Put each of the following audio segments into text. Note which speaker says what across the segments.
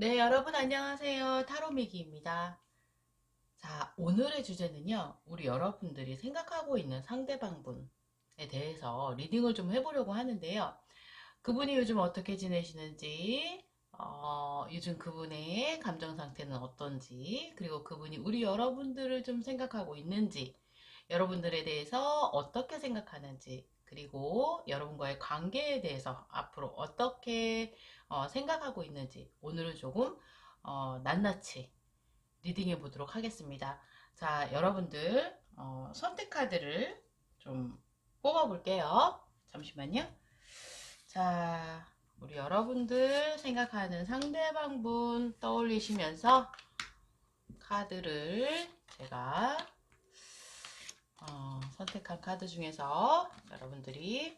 Speaker 1: 네, 여러분 안녕하세요. 타로미기입니다. 자, 오늘의 주제는요. 우리 여러분들이 생각하고 있는 상대방분에 대해서 리딩을 좀 해보려고 하는데요. 그분이 요즘 어떻게 지내시는지, 요즘 그분의 감정 상태는 어떤지, 그리고 그분이 우리 여러분들을 좀 생각하고 있는지, 여러분들에 대해서 어떻게 생각하는지, 그리고 여러분과의 관계에 대해서 앞으로 어떻게 생각하고 있는지, 오늘은 조금 낱낱이 리딩해 보도록 하겠습니다. 자, 여러분들 선택 카드를 좀 뽑아 볼게요. 잠시만요. 자, 우리 여러분들 생각하는 상대방분 떠올리시면서 카드를 제가 선택한 카드 중에서 여러분들이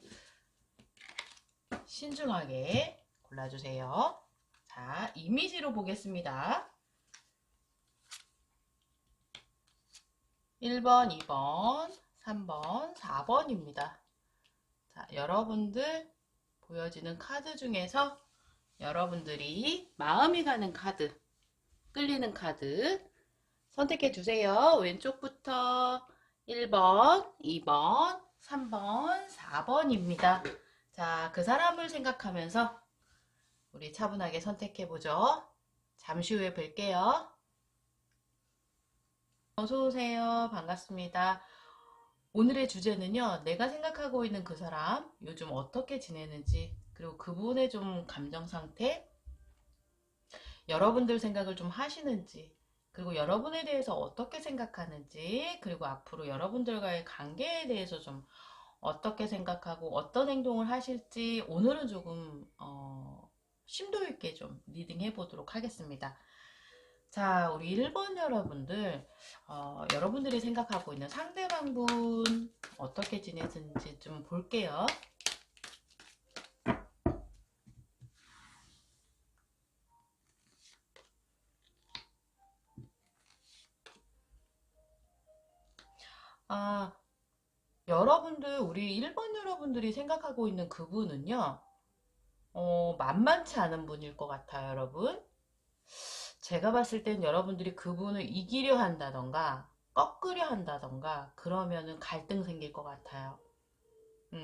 Speaker 1: 신중하게 골라주세요. 자, 이미지로 보겠습니다. 1번, 2번, 3번, 4번입니다. 자, 여러분들 보여지는 카드 중에서 여러분들이 마음이 가는 카드, 끌리는 카드 선택해 주세요. 왼쪽부터 1번, 2번, 3번, 4번입니다. 자, 그 사람을 생각하면서 우리 차분하게 선택해 보죠. 잠시 후에 뵐게요. 어서 오세요. 반갑습니다. 오늘의 주제는요. 내가 생각하고 있는 그 사람 요즘 어떻게 지내는지, 그리고 그분의 좀 감정 상태, 여러분들 생각을 좀 하시는지, 그리고 여러분에 대해서 어떻게 생각하는지, 그리고 앞으로 여러분들과의 관계에 대해서 좀 어떻게 생각하고 어떤 행동을 하실지 오늘은 조금 심도 있게 좀 리딩 해보도록 하겠습니다. 자, 우리 1번 여러분들, 여러분들이 생각하고 있는 상대방분 어떻게 지내는지 좀 볼게요. 아, 여러분들, 우리 1번 여러분들이 생각하고 있는 그분은요, 만만치 않은 분일 것 같아요, 여러분. 제가 봤을 땐 여러분들이 그분을 이기려 한다던가, 꺾으려 한다던가, 그러면은 갈등 생길 것 같아요.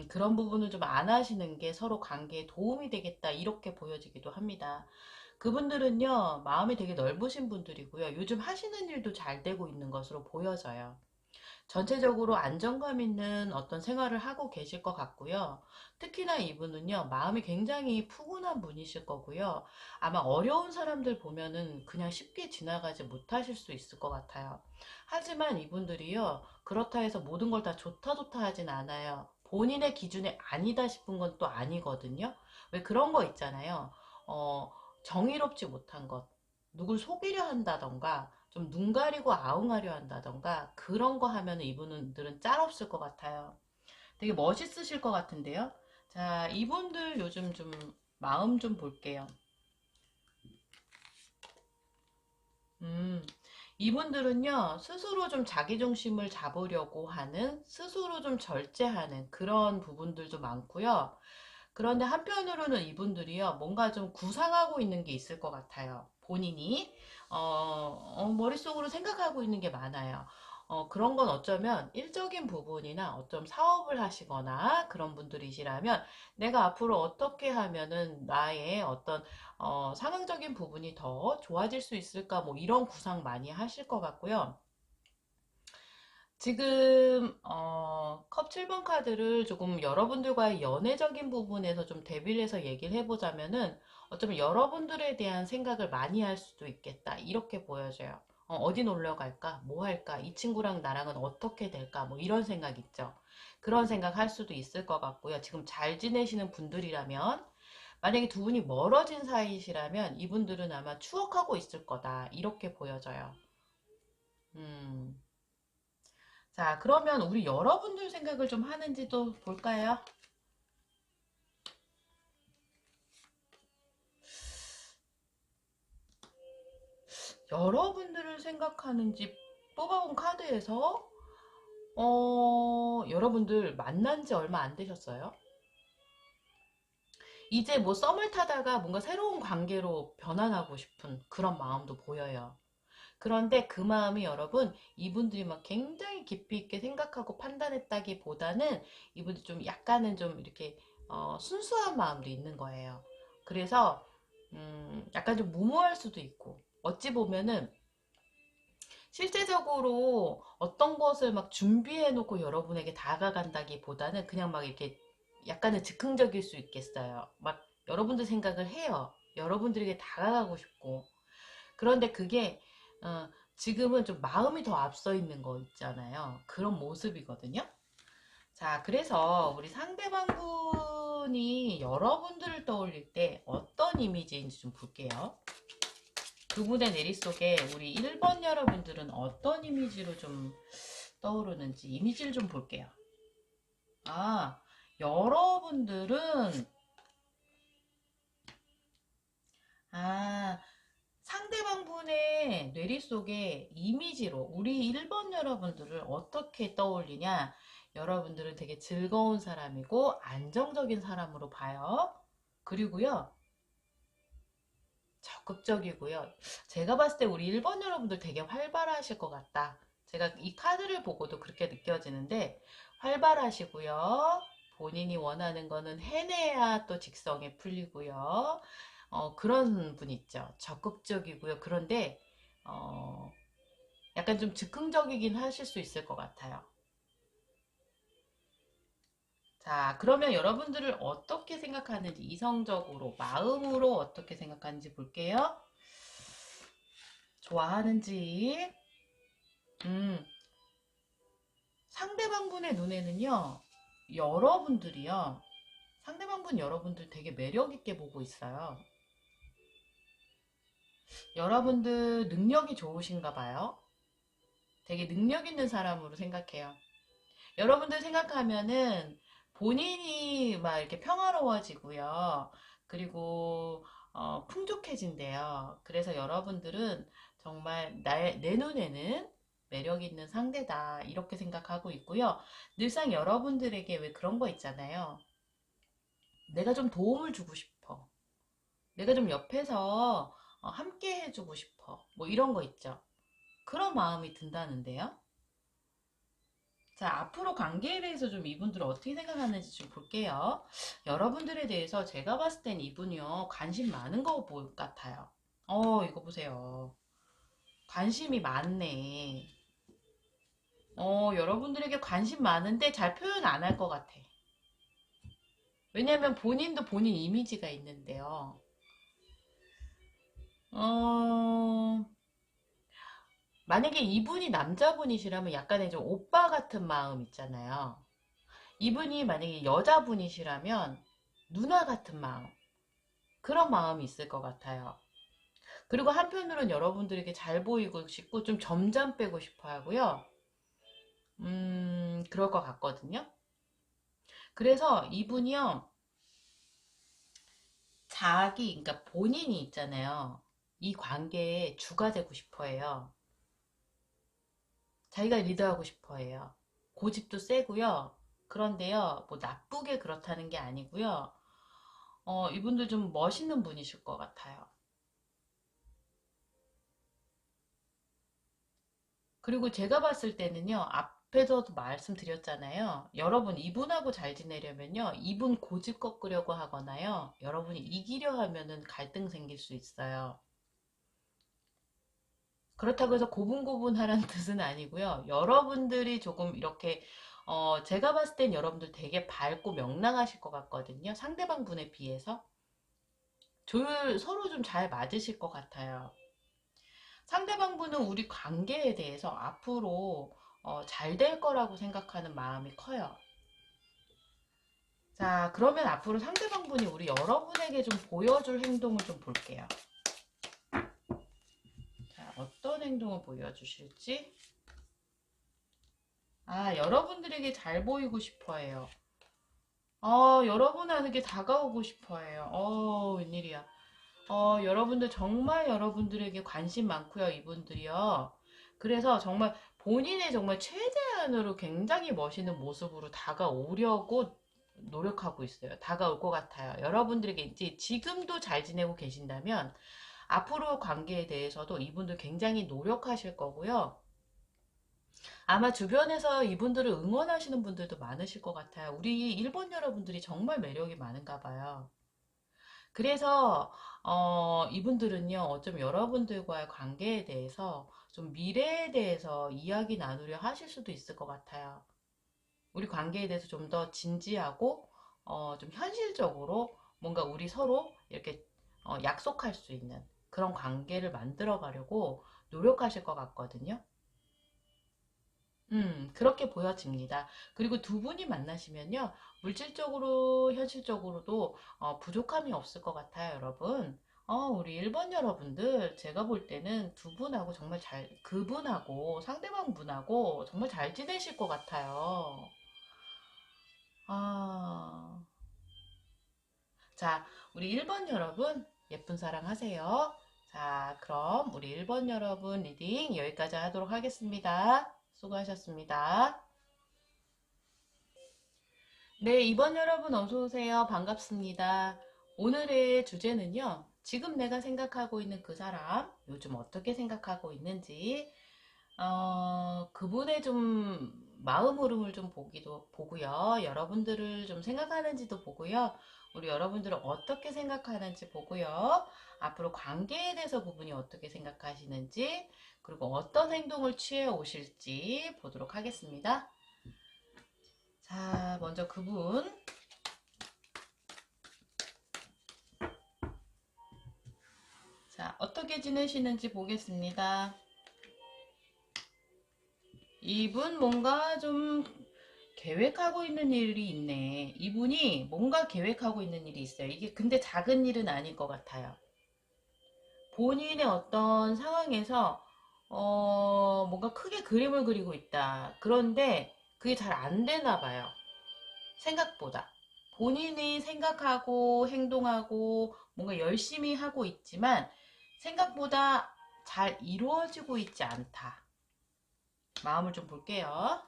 Speaker 1: 그런 부분을 좀 안 하시는 게 서로 관계에 도움이 되겠다, 이렇게 보여지기도 합니다. 그분들은요, 마음이 되게 넓으신 분들이고요. 요즘 하시는 일도 잘 되고 있는 것으로 보여져요. 전체적으로 안정감 있는 어떤 생활을 하고 계실 것 같고요. 특히나 이분은요, 마음이 굉장히 푸근한 분이실 거고요. 아마 어려운 사람들 보면은 그냥 쉽게 지나가지 못하실 수 있을 것 같아요. 하지만 이분들이요, 그렇다 해서 모든 걸 다 좋다 좋다 하진 않아요. 본인의 기준이 아니다 싶은 건 또 아니거든요. 왜 그런 거 있잖아요. 어, 정의롭지 못한 것. 누굴 속이려 한다던가, 좀 눈 가리고 아웅하려 한다던가 그런 거 하면 이분들은 짤없을 것 같아요. 되게 멋있으실 것 같은데요. 자, 이분들 요즘 좀 마음 좀 볼게요. 음, 이분들은요, 스스로 좀 자기중심을 잡으려고 하는, 스스로 좀 절제하는 그런 부분들도 많고요. 그런데 한편으로는 이분들이요, 뭔가 좀 구상하고 있는 게 있을 것 같아요. 본인이, 머릿속으로 생각하고 있는 게 많아요. 그런 건 어쩌면 일적인 부분이나 어쩜 사업을 하시거나 그런 분들이시라면 내가 앞으로 어떻게 하면은 나의 어떤 상황적인 부분이 더 좋아질 수 있을까 뭐 이런 구상 많이 하실 것 같고요. 지금 컵 7번 카드를 조금 여러분들과의 연애적인 부분에서 좀 대비를 해서 얘기를 해보자면은 어쩌면 여러분들에 대한 생각을 많이 할 수도 있겠다 이렇게 보여져요. 어디 놀러 갈까? 뭐 할까? 이 친구랑 나랑은 어떻게 될까? 뭐 이런 생각 있죠. 그런 생각 할 수도 있을 것 같고요. 지금 잘 지내시는 분들이라면 만약에 두 분이 멀어진 사이시라면 이분들은 아마 추억하고 있을 거다 이렇게 보여져요. 음. 자, 그러면 우리 여러분들 생각을 좀 하는지도 볼까요? 여러분들을 생각하는지 뽑아본 카드에서, 여러분들 만난 지 얼마 안 되셨어요? 이제 뭐 썸을 타다가 뭔가 새로운 관계로 변환하고 싶은 그런 마음도 보여요. 그런데 그 마음이 여러분, 이분들이 막 굉장히 깊이 있게 생각하고 판단했다기보다는 이분들이 좀 약간은 좀 이렇게 순수한 마음도 있는 거예요. 그래서 약간 좀 무모할 수도 있고, 어찌 보면은 실제적으로 어떤 것을 막 준비해 놓고 여러분에게 다가간다기보다는 그냥 막 이렇게 약간은 즉흥적일 수 있겠어요. 막 여러분들 생각을 해요. 여러분들에게 다가가고 싶고. 그런데 그게 지금은 좀 마음이 더 앞서 있는 거 있잖아요. 그런 모습이거든요. 자, 그래서 우리 상대방 분이 여러분들을 떠올릴 때 어떤 이미지인지 좀 볼게요. 그분의 내리 속에 우리 1번 여러분들은 어떤 이미지로 좀 떠오르는지 이미지를 좀 볼게요. 아, 여러분들은 아, 상대방 분의 뇌리 속에 이미지로 우리 1번 여러분들을 어떻게 떠올리냐? 여러분들은 되게 즐거운 사람이고 안정적인 사람으로 봐요. 그리고요, 적극적이고요. 제가 봤을 때 우리 1번 여러분들 되게 활발하실 것 같다. 제가 이 카드를 보고도 그렇게 느껴지는데, 활발하시고요. 본인이 원하는 거는 해내야 또 직성에 풀리고요. 그런 분 있죠. 적극적이고요. 그런데, 어, 약간 좀 즉흥적이긴 하실 수 있을 것 같아요. 자, 그러면 여러분들을 어떻게 생각하는지, 이성적으로, 마음으로 어떻게 생각하는지 볼게요. 좋아하는지, 음, 상대방분의 눈에는요, 여러분들이요, 상대방분 여러분들 되게 매력있게 보고 있어요. 여러분들 능력이 좋으신가 봐요. 되게 능력 있는 사람으로 생각해요. 여러분들 생각하면은 본인이 막 이렇게 평화로워지고요. 그리고 풍족해진대요. 그래서 여러분들은 정말 내 눈에는 매력 있는 상대다. 이렇게 생각하고 있고요. 늘상 여러분들에게 왜 그런 거 있잖아요. 내가 좀 도움을 주고 싶어. 내가 좀 옆에서 함께 해주고 싶어. 뭐 이런 거 있죠. 그런 마음이 든다는데요. 자, 앞으로 관계에 대해서 좀 이분들은 어떻게 생각하는지 좀 볼게요. 여러분들에 대해서 제가 봤을 땐 이분이요, 관심 많은 거 같아요. 이거 보세요. 관심이 많네. 여러분들에게 관심 많은데 잘 표현 안 할 것 같아. 왜냐면 본인도 본인 이미지가 있는데요. 어, 만약에 이분이 남자분이시라면 약간의 좀 오빠 같은 마음 있잖아요. 이분이 만약에 여자분이시라면 누나 같은 마음. 그런 마음이 있을 것 같아요. 그리고 한편으로는 여러분들에게 잘 보이고 싶고 좀 점잖 빼고 싶어 하고요. 그럴 것 같거든요. 그래서 이분이요, 그러니까 본인이 있잖아요. 이 관계에 주가 되고 싶어 해요. 자기가 리드하고 싶어 해요. 고집도 세고요. 그런데요, 뭐 나쁘게 그렇다는 게 아니고요. 이분들 좀 멋있는 분이실 것 같아요. 그리고 제가 봤을 때는요, 앞에서도 말씀드렸잖아요. 여러분, 이분하고 잘 지내려면요, 이분 고집 꺾으려고 하거나요, 여러분이 이기려 하면은 갈등 생길 수 있어요. 그렇다고 해서 고분고분하라는 뜻은 아니고요. 여러분들이 조금 이렇게, 제가 봤을 땐 여러분들 되게 밝고 명랑하실 것 같거든요. 상대방 분에 비해서. 서로 좀 잘 맞으실 것 같아요. 상대방 분은 우리 관계에 대해서 앞으로 잘 될 거라고 생각하는 마음이 커요. 자, 그러면 앞으로 상대방 분이 우리 여러분에게 좀 보여줄 행동을 좀 볼게요. 자, 어떤 행동을 보여주실지. 아, 여러분들에게 잘 보이고 싶어 해요. 여러분에게 다가오고 싶어 해요. 웬일이야. 여러분들 정말 여러분들에게 관심 많고요, 이분들이요. 그래서 정말 본인의 정말 최대한으로 굉장히 멋있는 모습으로 다가오려고 노력하고 있어요. 다가올 것 같아요. 여러분들에게 이제 지금도 잘 지내고 계신다면 앞으로 관계에 대해서도 이분들 굉장히 노력하실 거고요. 아마 주변에서 이분들을 응원하시는 분들도 많으실 것 같아요. 우리 일본 여러분들이 정말 매력이 많은가 봐요. 그래서 이분들은요, 어쩜 여러분들과의 관계에 대해서 좀 미래에 대해서 이야기 나누려 하실 수도 있을 것 같아요. 우리 관계에 대해서 좀 더 진지하고 좀 현실적으로 뭔가 우리 서로 이렇게 약속할 수 있는 그런 관계를 만들어 가려고 노력하실 것 같거든요. 그렇게 보여집니다. 그리고 두 분이 만나시면요, 물질적으로, 현실적으로도 부족함이 없을 것 같아요, 여러분. 우리 일본 여러분들, 제가 볼 때는 두 분하고 정말 그분하고 상대방 분하고 정말 잘 지내실 것 같아요. 아, 자, 우리 일본 여러분, 예쁜 사랑 하세요. 자, 그럼 우리 일본 여러분 리딩 여기까지 하도록 하겠습니다. 수고하셨습니다. 네, 이번 여러분 어서오세요. 반갑습니다. 오늘의 주제는요, 지금 내가 생각하고 있는 그 사람, 요즘 어떻게 생각하고 있는지, 그분의 좀 마음 흐름을 좀 보고요. 여러분들을 좀 생각하는지도 보고요. 우리 여러분들은 어떻게 생각하는지 보고요. 앞으로 관계에 대해서 그분이 어떻게 생각하시는지, 그리고 어떤 행동을 취해 오실지 보도록 하겠습니다. 자, 먼저 그분. 자, 어떻게 지내시는지 보겠습니다. 이분 뭔가 좀 계획하고 있는 일이 있네. 이분이 뭔가 계획하고 있는 일이 있어요. 이게 근데 작은 일은 아닐 것 같아요. 본인의 어떤 상황에서 뭔가 크게 그림을 그리고 있다. 그런데 그게 잘 안 되나 봐요. 생각보다. 본인이 생각하고 행동하고 뭔가 열심히 하고 있지만 생각보다 잘 이루어지고 있지 않다. 마음을 좀 볼게요.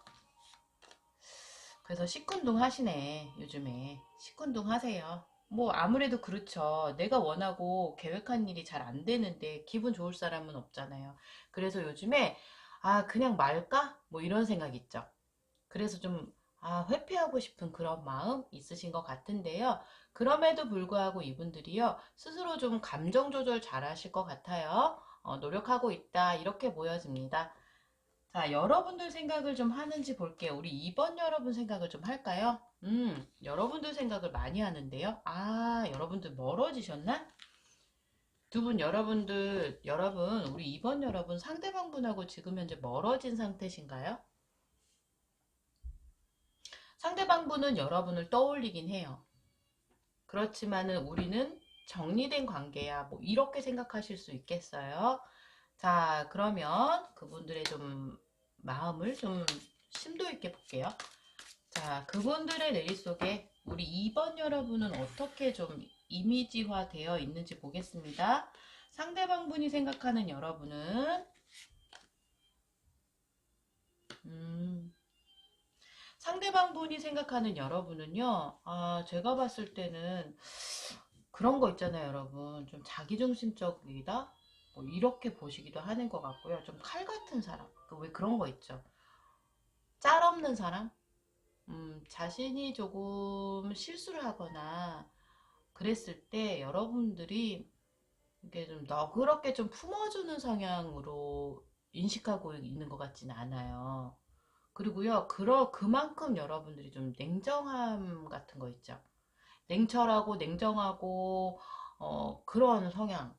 Speaker 1: 그래서 시큰둥 하시네, 요즘에. 시큰둥 하세요. 뭐, 아무래도 그렇죠. 내가 원하고 계획한 일이 잘 안 되는데 기분 좋을 사람은 없잖아요. 그래서 요즘에, 그냥 말까? 뭐 이런 생각 있죠. 그래서 좀, 회피하고 싶은 그런 마음 있으신 것 같은데요. 그럼에도 불구하고 이분들이요, 스스로 좀 감정 조절 잘 하실 것 같아요. 노력하고 있다. 이렇게 보여집니다. 자, 여러분들 생각을 좀 하는지 볼게요. 우리 2번 여러분 생각을 좀 할까요? 여러분들 생각을 많이 하는데요. 여러분들 멀어지셨나? 두 분 여러분, 우리 2번 여러분 상대방 분하고 지금 현재 멀어진 상태신가요? 상대방 분은 여러분을 떠올리긴 해요. 그렇지만은 우리는 정리된 관계야. 뭐 이렇게 생각하실 수 있겠어요? 자, 그러면 그분들의 좀 마음을 좀 심도 있게 볼게요. 자, 그분들의 내리 속에 우리 2번 여러분은 어떻게 좀 이미지화 되어 있는지 보겠습니다. 상대방 분이 생각하는 여러분은, 음, 상대방 분이 생각하는 여러분은요, 제가 봤을 때는 그런 거 있잖아요, 여러분. 좀 자기중심적이다? 뭐, 이렇게 보시기도 하는 것 같고요. 좀 칼 같은 사람. 왜 그런 거 있죠? 짤 없는 사람? 자신이 조금 실수를 하거나 그랬을 때 여러분들이 이게 좀 너그럽게 좀 품어주는 성향으로 인식하고 있는 것 같지는 않아요. 그리고요, 그만큼 여러분들이 좀 냉정함 같은 거 있죠. 냉철하고 냉정하고, 그런 성향으로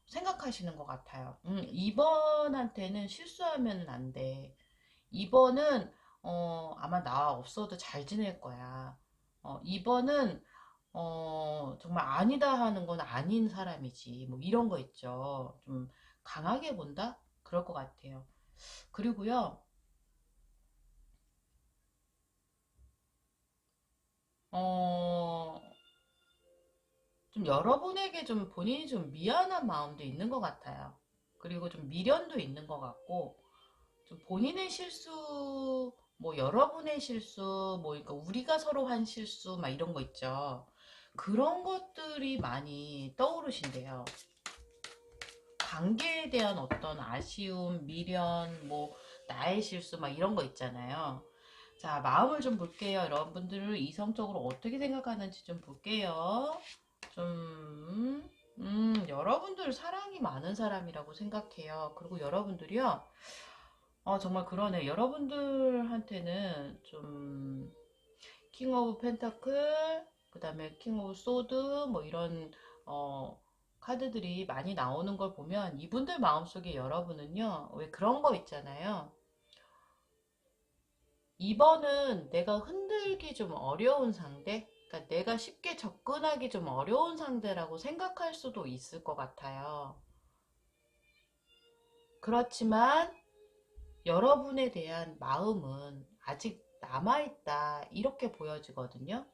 Speaker 1: 생각하시는 것 같아요. 2번한테는 실수하면 안 돼. 2번은 아마 나 없어도 잘 지낼 거야. 2번은 정말 아니다 하는 건 아닌 사람이지. 뭐 이런 거 있죠. 좀 강하게 본다? 그럴 것 같아요. 그리고요, 어, 좀 여러분에게 좀 본인이 좀 미안한 마음도 있는 것 같아요. 그리고 좀 미련도 있는 것 같고, 좀 본인의 실수, 뭐 여러분의 실수, 뭐 그러니까 우리가 서로 한 실수 막 이런 거 있죠. 그런 것들이 많이 떠오르신대요. 관계에 대한 어떤 아쉬움, 미련, 뭐 나의 실수 막 이런 거 있잖아요. 자, 마음을 좀 볼게요. 여러분들을 이성적으로 어떻게 생각하는지 좀 볼게요. 좀, 여러분들 사랑이 많은 사람이라고 생각해요. 그리고 여러분들이요. 정말 그러네. 여러분들한테는 좀, 킹 오브 펜타클, 그 다음에 킹 오브 소드, 뭐 이런, 어, 카드들이 많이 나오는 걸 보면 이분들 마음속에 여러분은요, 왜 그런 거 있잖아요. 이번은 내가 흔들기 좀 어려운 상대? 그러니까 내가 쉽게 접근하기 좀 어려운 상대라고 생각할 수도 있을 것 같아요. 그렇지만 여러분에 대한 마음은 아직 남아있다. 이렇게 보여지거든요.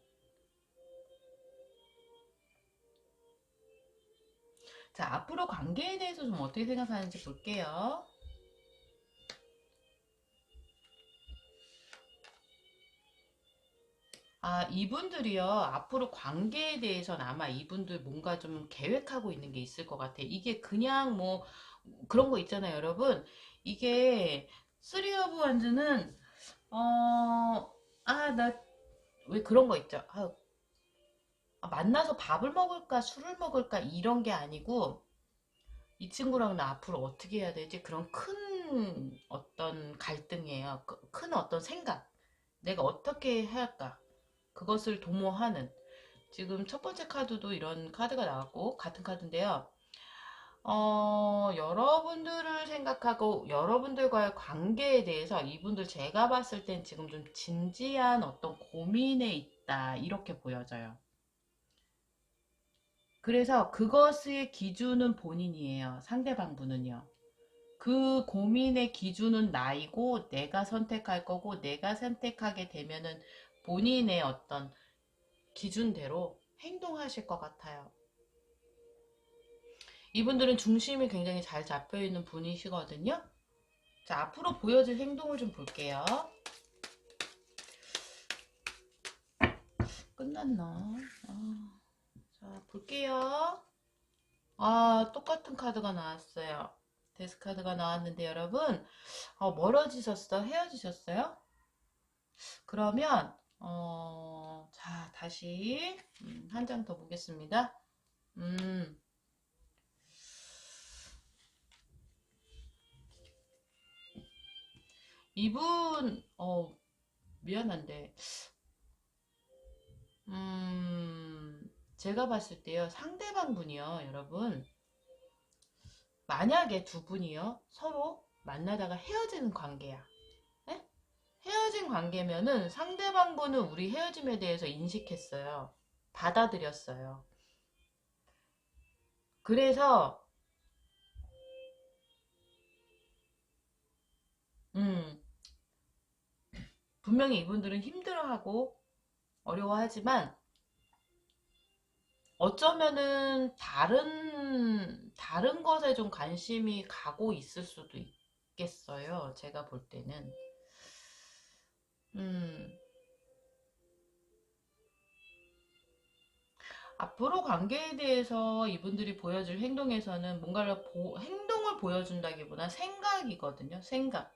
Speaker 1: 자, 앞으로 관계에 대해서 좀 어떻게 생각하는지 볼게요. 이분들이요, 앞으로 관계에 대해서는 아마 이분들 뭔가 좀 계획하고 있는 게 있을 것 같아. 이게 그냥 뭐, 그런 거 있잖아요, 여러분. 이게, 쓰리 오브 원즈는, 나, 왜 그런 거 있죠? 만나서 밥을 먹을까, 술을 먹을까, 이런 게 아니고, 이 친구랑 나 앞으로 어떻게 해야 되지? 그런 큰 어떤 갈등이에요. 큰 어떤 생각. 내가 어떻게 해야 할까? 그것을 도모하는. 지금 첫 번째 카드도 이런 카드가 나왔고, 같은 카드인데요. 여러분들을 생각하고, 여러분들과의 관계에 대해서 이분들 제가 봤을 땐 지금 좀 진지한 어떤 고민에 있다. 이렇게 보여져요. 그래서 그것의 기준은 본인이에요. 상대방분은요. 그 고민의 기준은 나이고 내가 선택할 거고 내가 선택하게 되면은 본인의 어떤 기준대로 행동하실 것 같아요. 이분들은 중심이 굉장히 잘 잡혀있는 분이시거든요. 자, 앞으로 보여줄 행동을 좀 볼게요. 끝났나? 자, 볼게요. 똑같은 카드가 나왔어요. 데스카드가 나왔는데 여러분, 멀어지셨어? 헤어지셨어요? 그러면 자, 다시 한 장 더 보겠습니다. 이분 미안한데 제가 봤을 때요, 상대방 분이요, 여러분, 만약에 두 분이요 서로 만나다가 헤어지는 관계야. 에? 헤어진 관계면은 상대방 분은 우리 헤어짐에 대해서 인식했어요. 받아들였어요. 그래서 음, 분명히 이분들은 힘들어하고 어려워하지만 어쩌면은 다른 것에 좀 관심이 가고 있을 수도 있겠어요. 제가 볼 때는. 음, 앞으로 관계에 대해서 이분들이 보여줄 행동에서는 뭔가를 행동을 보여준다기보다 생각이거든요. 생각.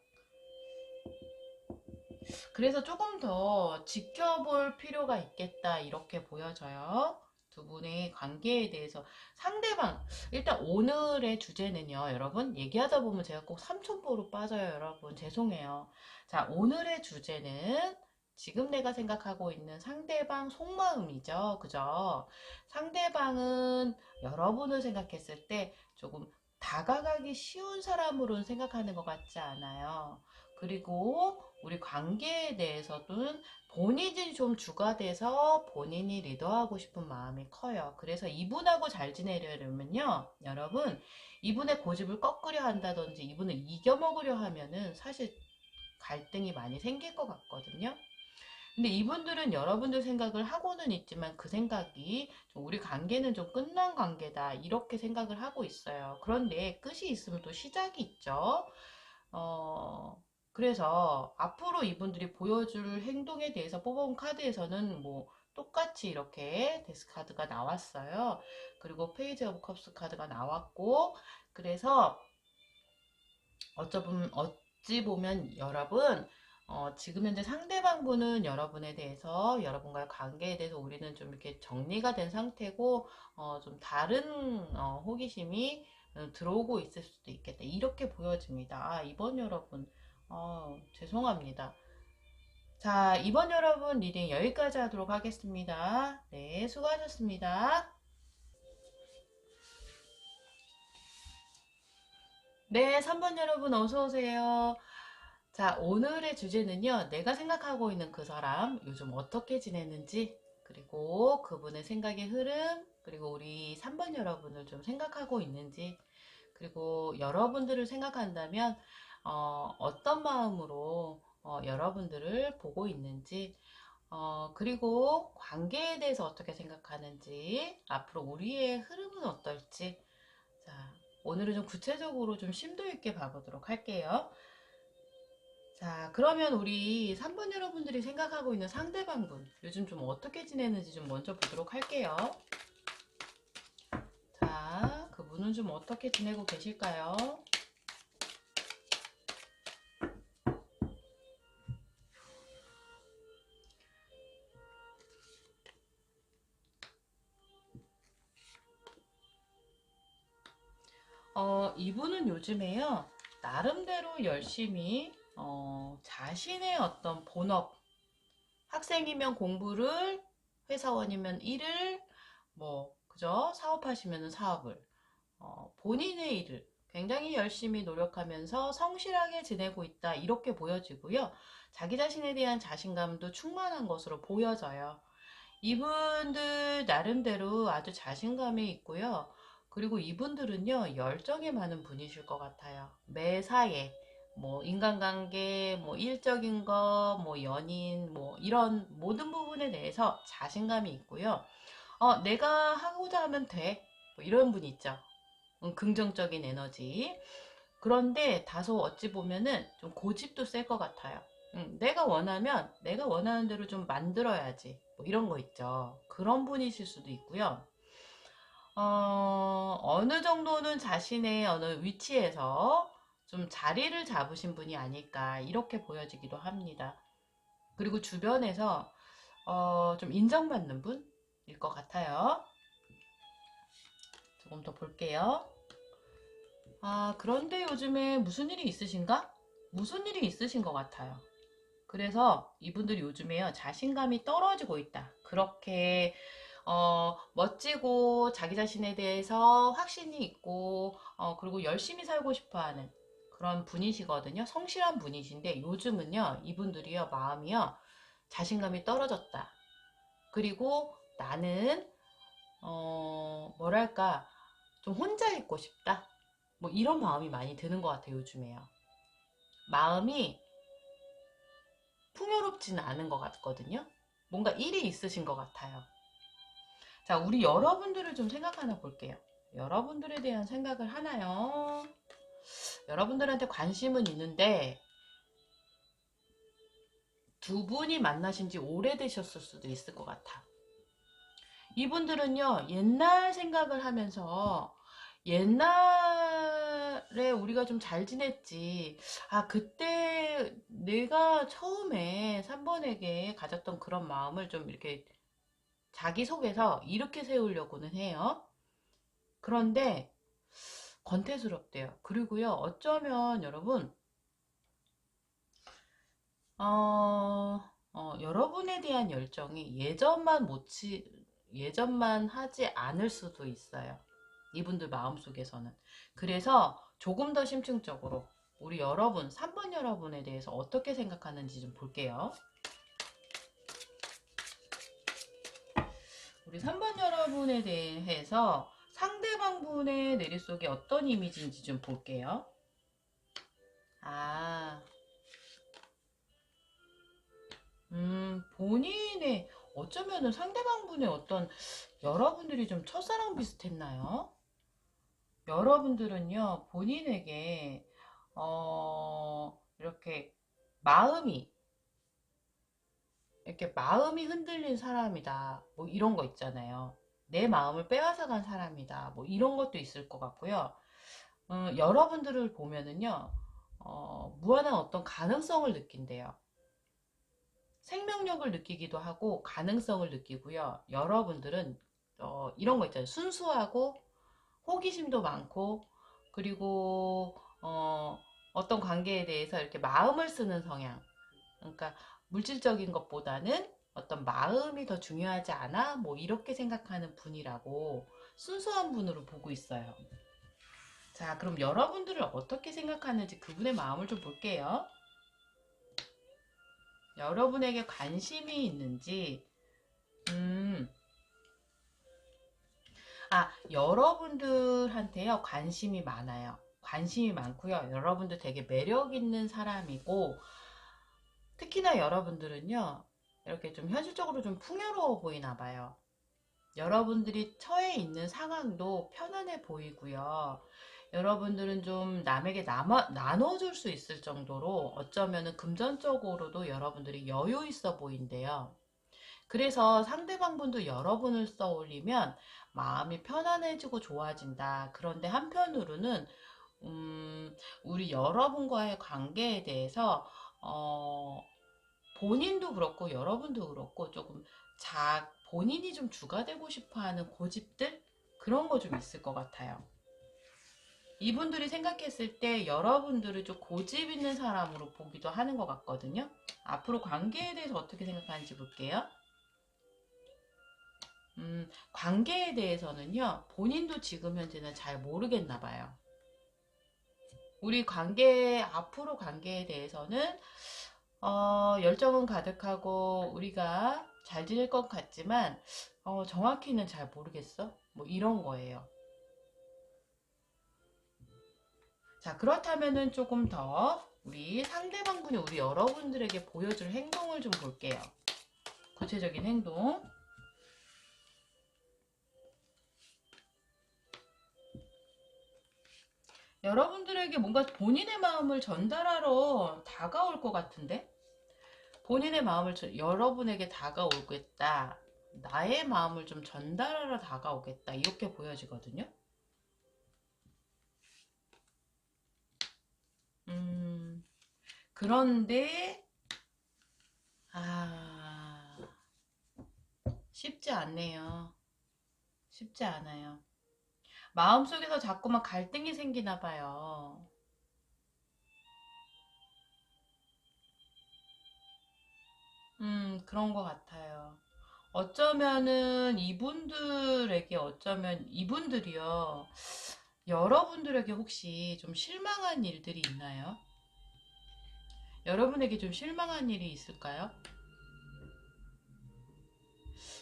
Speaker 1: 그래서 조금 더 지켜볼 필요가 있겠다. 이렇게 보여져요. 두 분의 관계에 대해서 상대방, 일단 오늘의 주제는요, 여러분, 얘기하다 보면 제가 꼭 삼천포로 빠져요, 여러분. 죄송해요. 자, 오늘의 주제는 지금 내가 생각하고 있는 상대방 속마음이죠. 그죠? 상대방은 여러분을 생각했을 때 조금 다가가기 쉬운 사람으로는 생각하는 것 같지 않아요. 그리고 우리 관계에 대해서는 본인이 좀 주가 돼서 본인이 리더하고 싶은 마음이 커요. 그래서 이분하고 잘 지내려면요, 여러분, 이분의 고집을 꺾으려 한다든지 이분을 이겨먹으려 하면은 사실 갈등이 많이 생길 것 같거든요. 근데 이분들은 여러분들 생각을 하고는 있지만 그 생각이 우리 관계는 좀 끝난 관계다 이렇게 생각을 하고 있어요. 그런데 끝이 있으면 또 시작이 있죠. 어, 그래서 앞으로 이분들이 보여줄 행동에 대해서 뽑아온 카드에서는 뭐 똑같이 이렇게 데스 카드가 나왔어요. 그리고 페이지 오브 컵스 카드가 나왔고, 그래서 어찌 보면 여러분, 지금 현재 상대방분은 여러분에 대해서, 여러분과의 관계에 대해서 우리는 좀 이렇게 정리가 된 상태고, 좀 다른 호기심이 들어오고 있을 수도 있겠다. 이렇게 보여집니다. 이번 여러분, 죄송합니다. 자, 이번 여러분 리딩 여기까지 하도록 하겠습니다. 네, 수고하셨습니다. 네, 3번 여러분 어서오세요. 자, 오늘의 주제는요, 내가 생각하고 있는 그 사람, 요즘 어떻게 지내는지, 그리고 그분의 생각의 흐름, 그리고 우리 3번 여러분을 좀 생각하고 있는지, 그리고 여러분들을 생각한다면, 어떤 마음으로 여러분들을 보고 있는지, 그리고 관계에 대해서 어떻게 생각하는지, 앞으로 우리의 흐름은 어떨지, 자, 오늘은 좀 구체적으로 좀 심도 있게 봐보도록 할게요. 자, 그러면 우리 3번 여러분들이 생각하고 있는 상대방분, 요즘 좀 어떻게 지내는지 좀 먼저 보도록 할게요. 자, 그분은 좀 어떻게 지내고 계실까요? 이분은 요즘에요, 나름대로 열심히, 자신의 어떤 본업, 학생이면 공부를, 회사원이면 일을, 뭐, 그죠? 사업하시면 사업을, 본인의 일을 굉장히 열심히 노력하면서 성실하게 지내고 있다. 이렇게 보여지고요. 자기 자신에 대한 자신감도 충만한 것으로 보여져요. 이분들 나름대로 아주 자신감이 있고요. 그리고 이분들은요, 열정이 많은 분이실 것 같아요. 매사에, 뭐, 인간관계, 뭐, 일적인 거, 뭐, 연인, 뭐, 이런 모든 부분에 대해서 자신감이 있고요. 내가 하고자 하면 돼. 뭐 이런 분 있죠. 긍정적인 에너지. 그런데 다소 어찌 보면은 좀 고집도 셀 것 같아요. 내가 원하면 내가 원하는 대로 좀 만들어야지. 뭐 이런 거 있죠. 그런 분이실 수도 있고요. 어느 정도는 자신의 어느 위치에서 좀 자리를 잡으신 분이 아닐까 이렇게 보여지기도 합니다. 그리고 주변에서 좀 인정받는 분일 것 같아요. 조금 더 볼게요. 그런데 요즘에 무슨 일이 있으신가? 무슨 일이 있으신 것 같아요. 그래서 이분들이 요즘에요, 자신감이 떨어지고 있다. 그렇게, 멋지고 자기 자신에 대해서 확신이 있고, 그리고 열심히 살고 싶어 하는 그런 분이시거든요. 성실한 분이신데 요즘은요, 이분들이요, 마음이요, 자신감이 떨어졌다. 그리고 나는, 뭐랄까, 좀 혼자 있고 싶다. 뭐 이런 마음이 많이 드는 것 같아요, 요즘에요. 마음이 풍요롭지는 않은 것 같거든요. 뭔가 일이 있으신 것 같아요. 자, 우리 여러분들을 좀 생각하나 볼게요. 여러분들에 대한 생각을 하나요? 여러분들한테 관심은 있는데 두 분이 만나신 지 오래되셨을 수도 있을 것 같아. 이분들은요, 옛날 생각을 하면서 옛날에 우리가 좀 잘 지냈지. 그때 내가 처음에 3번에게 가졌던 그런 마음을 좀 이렇게 자기 속에서 이렇게 세우려고는 해요. 그런데 권태스럽대요. 그리고요, 어쩌면 여러분, 여러분에 대한 열정이 예전만 하지 않을 수도 있어요. 이분들 마음속에서는. 그래서 조금 더 심층적으로 우리 여러분, 3번 여러분에 대해서 어떻게 생각하는지 좀 볼게요. 우리 3번 여러분에 대해서 상대방 분의 내릿속에 어떤 이미지인지 좀 볼게요. 아, 본인의, 어쩌면은 상대방 분의 어떤, 여러분들이 좀 첫사랑 비슷했나요? 여러분들은요, 본인에게, 이렇게 마음이 이렇게 마음이 흔들린 사람이다. 뭐 이런 거 있잖아요. 내 마음을 빼앗아간 사람이다. 뭐 이런 것도 있을 것 같고요. 여러분들을 보면은요, 무한한 어떤 가능성을 느낀대요. 생명력을 느끼기도 하고 가능성을 느끼고요. 여러분들은 이런 거 있잖아요. 순수하고 호기심도 많고 그리고 어떤 관계에 대해서 이렇게 마음을 쓰는 성향. 그러니까 물질적인 것보다는 어떤 마음이 더 중요하지 않아? 뭐 이렇게 생각하는 분이라고 순수한 분으로 보고 있어요. 자, 그럼 여러분들을 어떻게 생각하는지 그분의 마음을 좀 볼게요. 여러분에게 관심이 있는지, 음, 여러분들한테요, 관심이 많아요. 관심이 많고요. 여러분들 되게 매력 있는 사람이고, 특히나 여러분들은요, 이렇게 좀 현실적으로 좀 풍요로워 보이나 봐요. 여러분들이 처해 있는 상황도 편안해 보이고요. 여러분들은 좀 남에게 나눠줄 수 있을 정도로 어쩌면은 금전적으로도 여러분들이 여유 있어 보인대요. 그래서 상대방분도 여러분을 떠올리면 마음이 편안해지고 좋아진다. 그런데 한편으로는 우리 여러분과의 관계에 대해서 어, 본인도 그렇고 여러분도 그렇고 조금 본인이 좀 주가 되고 싶어하는 고집들 그런 거 좀 있을 것 같아요. 이분들이 생각했을 때 여러분들을 좀 고집 있는 사람으로 보기도 하는 것 같거든요. 앞으로 관계에 대해서 어떻게 생각하는지 볼게요. 관계에 대해서는요, 본인도 지금 현재는 잘 모르겠나 봐요. 우리 앞으로 관계에 대해서는, 열정은 가득하고, 우리가 잘 지낼 것 같지만, 정확히는 잘 모르겠어? 뭐 이런 거예요. 자, 그렇다면은 조금 더, 우리 상대방분이 우리 여러분들에게 보여줄 행동을 좀 볼게요. 구체적인 행동. 여러분들에게 뭔가 본인의 마음을 전달하러 다가올 것 같은데? 본인의 마음을 여러분에게 다가오겠다. 나의 마음을 좀 전달하러 다가오겠다. 이렇게 보여지거든요. 음, 그런데, 아, 쉽지 않네요. 쉽지 않아요. 마음속에서 자꾸만 갈등이 생기나 봐요. 그런 것 같아요. 어쩌면은 어쩌면 이분들이요. 여러분들에게 혹시 좀 실망한 일들이 있나요? 여러분에게 좀 실망한 일이 있을까요?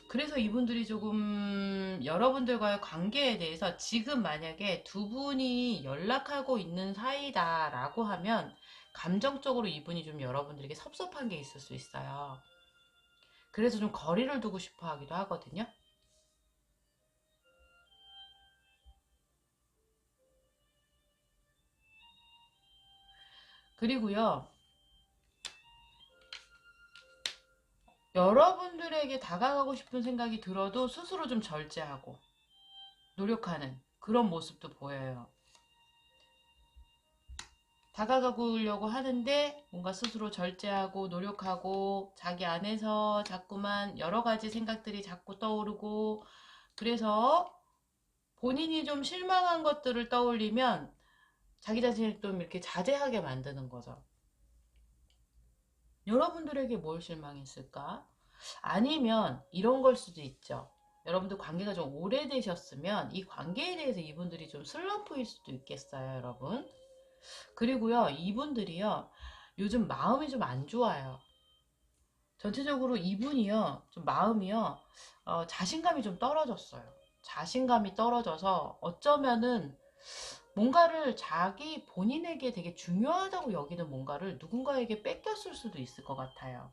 Speaker 1: 그래서 이분들이 조금 여러분들과의 관계에 대해서 지금 만약에 두 분이 연락하고 있는 사이다라고 하면 감정적으로 이분이 좀 여러분들에게 섭섭한 게 있을 수 있어요. 그래서 좀 거리를 두고 싶어 하기도 하거든요. 그리고요, 여러분들에게 다가가고 싶은 생각이 들어도 스스로 좀 절제하고 노력하는 그런 모습도 보여요. 다가가려고 하는데 뭔가 스스로 절제하고 노력하고 자기 안에서 자꾸만 여러 가지 생각들이 자꾸 떠오르고 그래서 본인이 좀 실망한 것들을 떠올리면 자기 자신을 좀 이렇게 자제하게 만드는 거죠. 여러분들에게 뭘 실망했을까? 아니면 이런 걸 수도 있죠. 여러분들 관계가 좀 오래되셨으면 이 관계에 대해서 이분들이 좀 슬럼프일 수도 있겠어요, 여러분. 그리고요, 이분들이요, 요즘 마음이 좀 안 좋아요. 전체적으로 이분이요, 좀 마음이요, 자신감이 좀 떨어졌어요. 자신감이 떨어져서 어쩌면은 뭔가를 본인에게 되게 중요하다고 여기는 뭔가를 누군가에게 뺏겼을 수도 있을 것 같아요.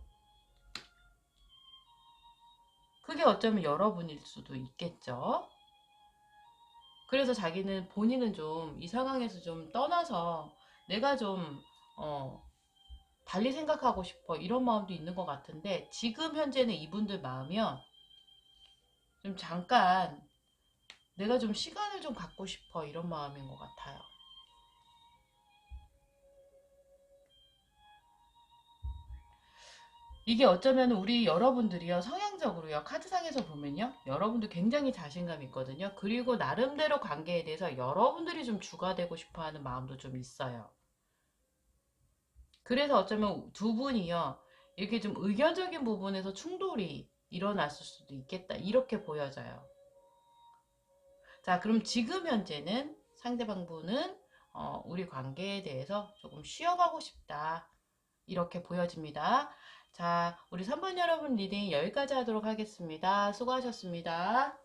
Speaker 1: 그게 어쩌면 여러분일 수도 있겠죠. 그래서 본인은 좀 이 상황에서 좀 떠나서 내가 좀, 어, 달리 생각하고 싶어 이런 마음도 있는 것 같은데 지금 현재는 이분들 마음이요. 좀 잠깐 내가 좀 시간을 좀 갖고 싶어 이런 마음인 것 같아요. 이게 어쩌면 우리 여러분들이요 성향적으로요 카드상에서 보면요 여러분들 굉장히 자신감 있거든요. 그리고 나름대로 관계에 대해서 여러분들이 좀 주가 되고 싶어하는 마음도 좀 있어요. 그래서 어쩌면 두 분이요 이렇게 좀 의견적인 부분에서 충돌이 일어났을 수도 있겠다 이렇게 보여져요. 자, 그럼 지금 현재는 상대방 분은 우리 관계에 대해서 조금 쉬어가고 싶다 이렇게 보여집니다. 자, 우리 3번 여러분 리딩 여기까지 하도록 하겠습니다. 수고하셨습니다.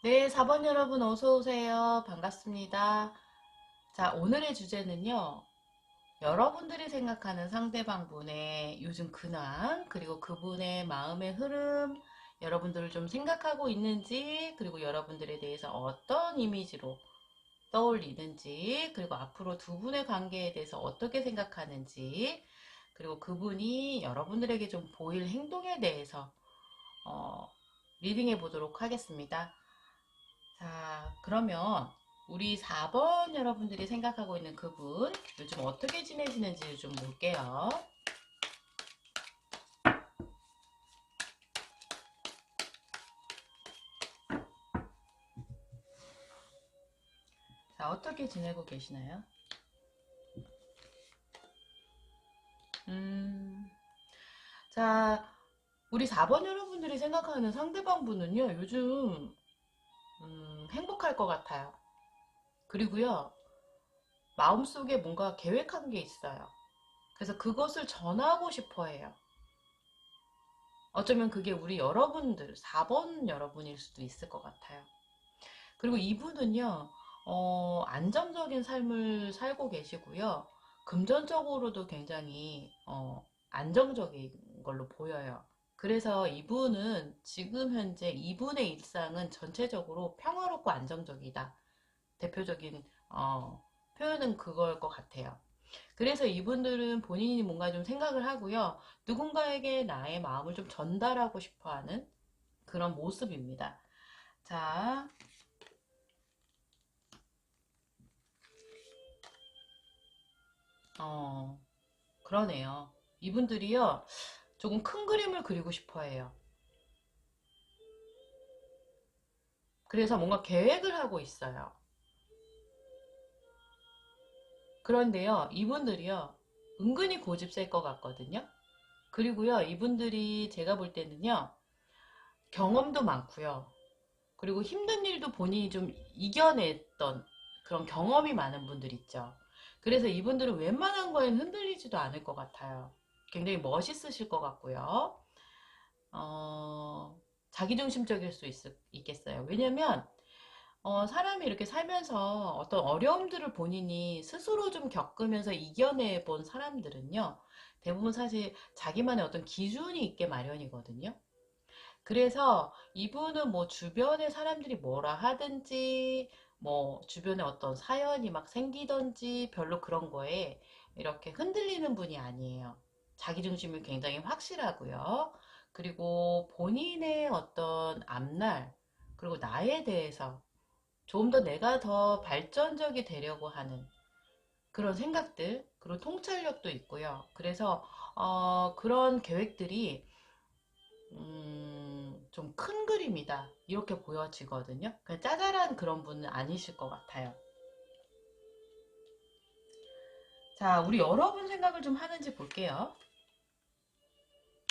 Speaker 1: 네, 4번 여러분 어서오세요. 반갑습니다. 자, 오늘의 주제는요. 여러분들이 생각하는 상대방 분의 요즘 근황, 그리고 그분의 마음의 흐름, 여러분들을 좀 생각하고 있는지, 그리고 여러분들에 대해서 어떤 이미지로 떠올리는지, 그리고 앞으로 두 분의 관계에 대해서 어떻게 생각하는지, 그리고 그분이 여러분들에게 좀 보일 행동에 대해서 리딩해 보도록 하겠습니다. 자, 그러면 우리 4번 여러분들이 생각하고 있는 그분 요즘 어떻게 지내시는지 좀 볼게요. 자, 어떻게 지내고 계시나요? 자, 우리 4번 여러분들이 생각하는 상대방 분은요, 요즘 행복할 것 같아요. 그리고요, 마음속에 뭔가 계획한 게 있어요. 그래서 그것을 전하고 싶어 해요. 어쩌면 그게 우리 여러분들, 4번 여러분일 수도 있을 것 같아요. 그리고 이분은요, 안정적인 삶을 살고 계시고요. 금전적으로도 굉장히, 안정적인 걸로 보여요. 그래서 이분은 지금 현재 이분의 일상은 전체적으로 평화롭고 안정적이다. 대표적인, 표현은 그걸 것 같아요. 그래서 이분들은 본인이 뭔가 좀 생각을 하고요. 누군가에게 나의 마음을 좀 전달하고 싶어 하는 그런 모습입니다. 자, 어, 그러네요. 이분들이요, 조금 큰 그림을 그리고 싶어 해요. 그래서 뭔가 계획을 하고 있어요. 그런데요, 이분들이요, 은근히 고집셀 것 같거든요. 그리고요, 이분들이 제가 볼 때는요, 경험도 많고요. 그리고 힘든 일도 본인이 좀 이겨냈던 그런 경험이 많은 분들 있죠. 그래서 이분들은 웬만한 거에는 흔들리지도 않을 것 같아요. 굉장히 멋있으실 것 같고요. 어, 자기중심적일 수 있겠어요. 왜냐면 사람이 이렇게 살면서 어떤 어려움들을 본인이 스스로 좀 겪으면서 이겨내 본 사람들은요, 대부분 사실 자기만의 어떤 기준이 있게 마련이거든요. 그래서 이분은 뭐 주변의 사람들이 뭐라 하든지, 뭐 주변에 어떤 사연이 막 생기든지 별로 그런 거에 이렇게 흔들리는 분이 아니에요. 자기중심이 굉장히 확실하고요. 그리고 본인의 어떤 앞날, 그리고 나에 대해서 조금 더 내가 더 발전적이 되려고 하는 그런 생각들, 그런 통찰력도 있고요. 그래서 그런 계획들이 좀 큰 그림이다 이렇게 보여지거든요. 그냥 짜잘한 그런 분은 아니실 것 같아요. 자, 우리 여러분 생각을 좀 하는지 볼게요.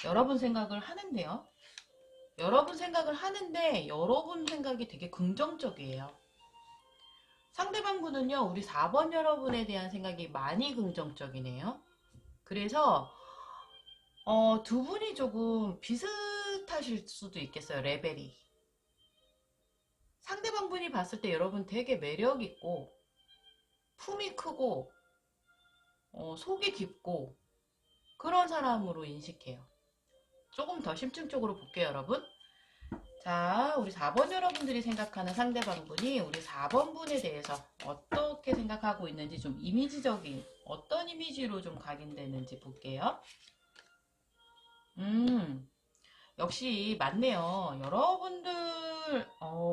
Speaker 1: 여러분 생각을 하는데요. 여러분 생각을 하는데 여러분 생각이 되게 긍정적이에요. 상대방 분은요, 우리 4번 여러분에 대한 생각이 많이 긍정적이네요. 그래서 두 분이 조금 비슷하실 수도 있겠어요, 레벨이. 상대방 분이 봤을 때 여러분 되게 매력 있고 품이 크고 속이 깊고 그런 사람으로 인식해요. 조금 더 심층적으로 볼게요, 여러분. 자, 우리 4번 여러분들이 생각하는 상대방분이 우리 4번 분에 대해서 어떻게 생각하고 있는지 좀 이미지적인 어떤 이미지로 좀 각인되는지 볼게요. 역시 맞네요. 여러분들,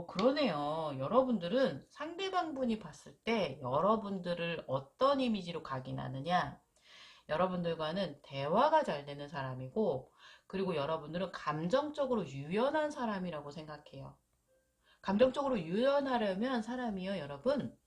Speaker 1: 그러네요. 여러분들은 상대방분이 봤을 때 여러분들을 어떤 이미지로 각인하느냐? 여러분들과는 대화가 잘 되는 사람이고, 그리고 여러분들은 감정적으로 유연한 사람이라고 생각해요. 감정적으로 유연하려면 사람이요, 여러분,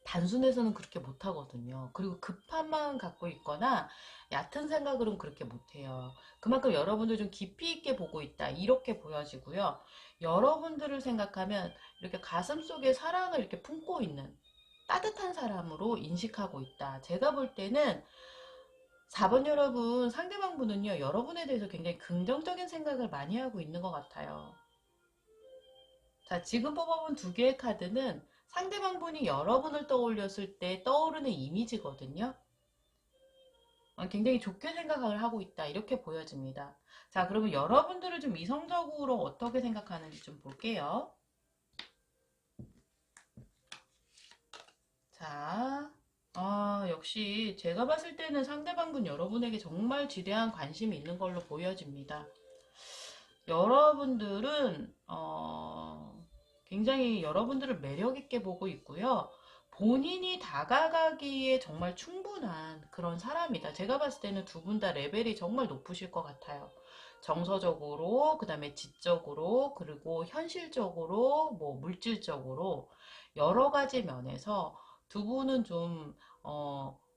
Speaker 1: 단순해서는 그렇게 못하거든요. 그리고 급한 마음 갖고 있거나 얕은 생각으로는 그렇게 못해요. 그만큼 여러분들 좀 깊이 있게 보고 있다. 이렇게 보여지고요. 여러분들을 생각하면 이렇게 가슴 속에 사랑을 이렇게 품고 있는 따뜻한 사람으로 인식하고 있다. 제가 볼 때는 4번 여러분, 상대방 분은요, 여러분에 대해서 굉장히 긍정적인 생각을 많이 하고 있는 것 같아요. 자, 지금 뽑아본 두 개의 카드는 상대방 분이 여러분을 떠올렸을 때 떠오르는 이미지거든요. 굉장히 좋게 생각을 하고 있다. 이렇게 보여집니다. 자, 그러면 여러분들을 좀 이성적으로 어떻게 생각하는지 좀 볼게요. 자, 역시 제가 봤을 때는 상대방분 여러분에게 정말 지대한 관심이 있는 걸로 보여집니다. 여러분들은 굉장히 여러분들을 매력있게 보고 있고요. 본인이 다가가기에 정말 충분한 그런 사람이다. 제가 봤을 때는 두 분 다 레벨이 정말 높으실 것 같아요. 정서적으로, 그 다음에 지적으로, 그리고 현실적으로, 뭐 물질적으로 여러 가지 면에서 두 분은 좀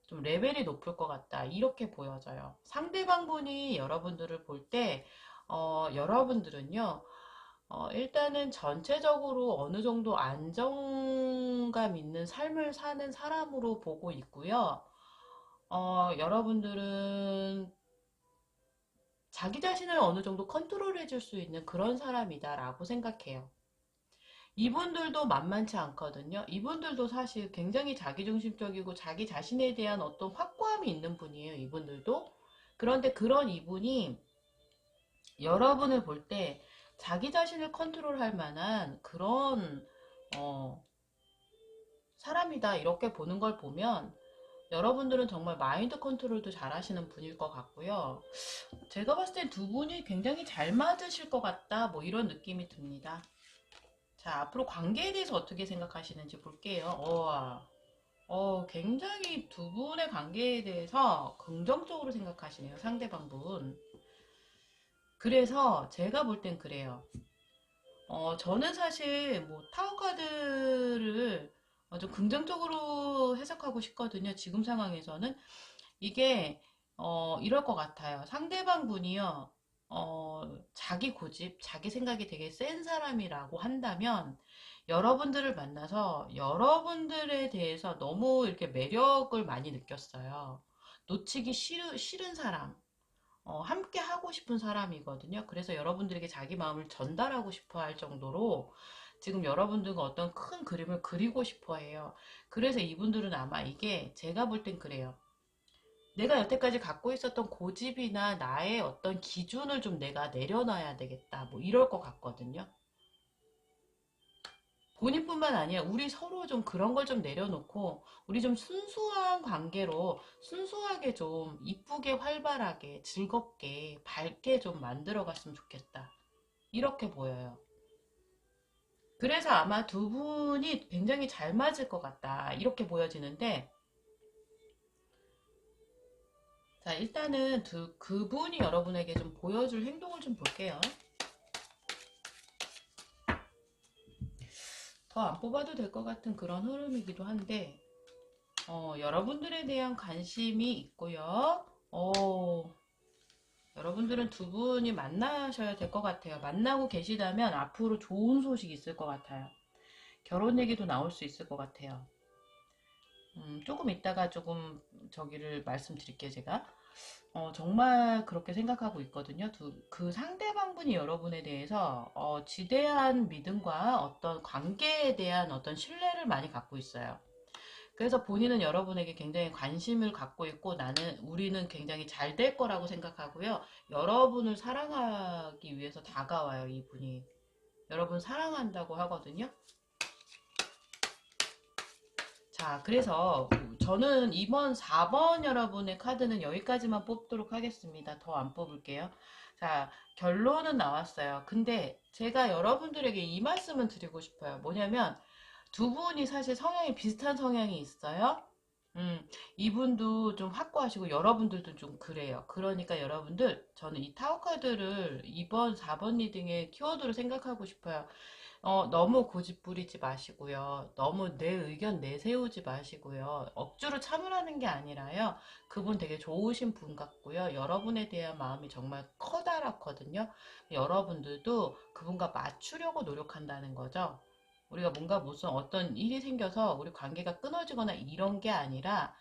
Speaker 1: 레벨이 높을 것 같다. 이렇게 보여져요. 상대방 분이 여러분들을 볼 때, 여러분들은요, 일단은 전체적으로 어느 정도 안정감 있는 삶을 사는 사람으로 보고 있고요. 여러분들은 자기 자신을 어느 정도 컨트롤 해줄 수 있는 그런 사람이다라고 생각해요. 이분들도 만만치 않거든요. 이분들도 사실 굉장히 자기중심적이고 자기 자신에 대한 어떤 확고함이 있는 분이에요. 이분들도. 그런데 그런 이분이 여러분을 볼 때 자기 자신을 컨트롤할 만한 그런 사람이다 이렇게 보는 걸 보면 여러분들은 정말 마인드 컨트롤도 잘 하시는 분일 것 같고요. 제가 봤을 땐 두 분이 굉장히 잘 맞으실 것 같다 뭐 이런 느낌이 듭니다. 자, 앞으로 관계에 대해서 어떻게 생각하시는지 볼게요. 굉장히 두 분의 관계에 대해서 긍정적으로 생각하시네요. 상대방 분. 그래서 제가 볼 땐 그래요. 저는 사실 뭐 타워 카드를 좀 긍정적으로 해석하고 싶거든요. 지금 상황에서는 이게 이럴 것 같아요. 상대방 분이요. 자기 고집, 자기 생각이 되게 센 사람이라고 한다면 여러분들을 만나서 여러분들에 대해서 너무 이렇게 매력을 많이 느꼈어요. 놓치기 싫은 사람. 함께 하고 싶은 사람이거든요. 그래서 여러분들에게 자기 마음을 전달하고 싶어 할 정도로 지금 여러분들과 어떤 큰 그림을 그리고 싶어 해요. 그래서 이분들은 아마 이게 제가 볼 땐 그래요. 내가 여태까지 갖고 있었던 고집이나 나의 어떤 기준을 좀 내가 내려놔야 되겠다. 뭐 이럴 것 같거든요. 본인뿐만 아니라 우리 서로 좀 그런 걸 좀 내려놓고 우리 좀 순수한 관계로 순수하게 좀 이쁘게 활발하게 즐겁게 밝게 좀 만들어 갔으면 좋겠다. 이렇게 보여요. 그래서 아마 두 분이 굉장히 잘 맞을 것 같다. 이렇게 보여지는데 자 일단은 그분이 여러분에게 좀 보여줄 행동을 좀 볼게요. 더 안 뽑아도 될 것 같은 그런 흐름이기도 한데 여러분들에 대한 관심이 있고요. 여러분들은 두 분이 만나셔야 될 것 같아요. 만나고 계시다면 앞으로 좋은 소식이 있을 것 같아요. 결혼 얘기도 나올 수 있을 것 같아요. 조금 이따가 조금 저기를 말씀드릴게요, 제가. 정말 그렇게 생각하고 있거든요. 그 상대방분이 여러분에 대해서 지대한 믿음과 어떤 관계에 대한 어떤 신뢰를 많이 갖고 있어요. 그래서 본인은 여러분에게 굉장히 관심을 갖고 있고 우리는 굉장히 잘 될 거라고 생각하고요. 여러분을 사랑하기 위해서 다가와요, 이분이. 여러분 사랑한다고 하거든요. 자, 그래서 저는 이번 4번 여러분의 카드는 여기까지만 뽑도록 하겠습니다. 더 안 뽑을게요. 자, 결론은 나왔어요. 근데 제가 여러분들에게 이 말씀은 드리고 싶어요. 뭐냐면 두 분이 사실 성향이 비슷한 성향이 있어요. 이분도 좀 확고하시고 여러분들도 좀 그래요. 그러니까 여러분들 저는 이 타로 카드를 이번 4번 리딩의 키워드로 생각하고 싶어요. 너무 고집 부리지 마시고요. 너무 내 의견 내세우지 마시고요. 억지로 참으라는 게 아니라요. 그분 되게 좋으신 분 같고요. 여러분에 대한 마음이 정말 커다랗거든요. 여러분들도 그분과 맞추려고 노력한다는 거죠. 우리가 뭔가 무슨 어떤 일이 생겨서 우리 관계가 끊어지거나 이런 게 아니라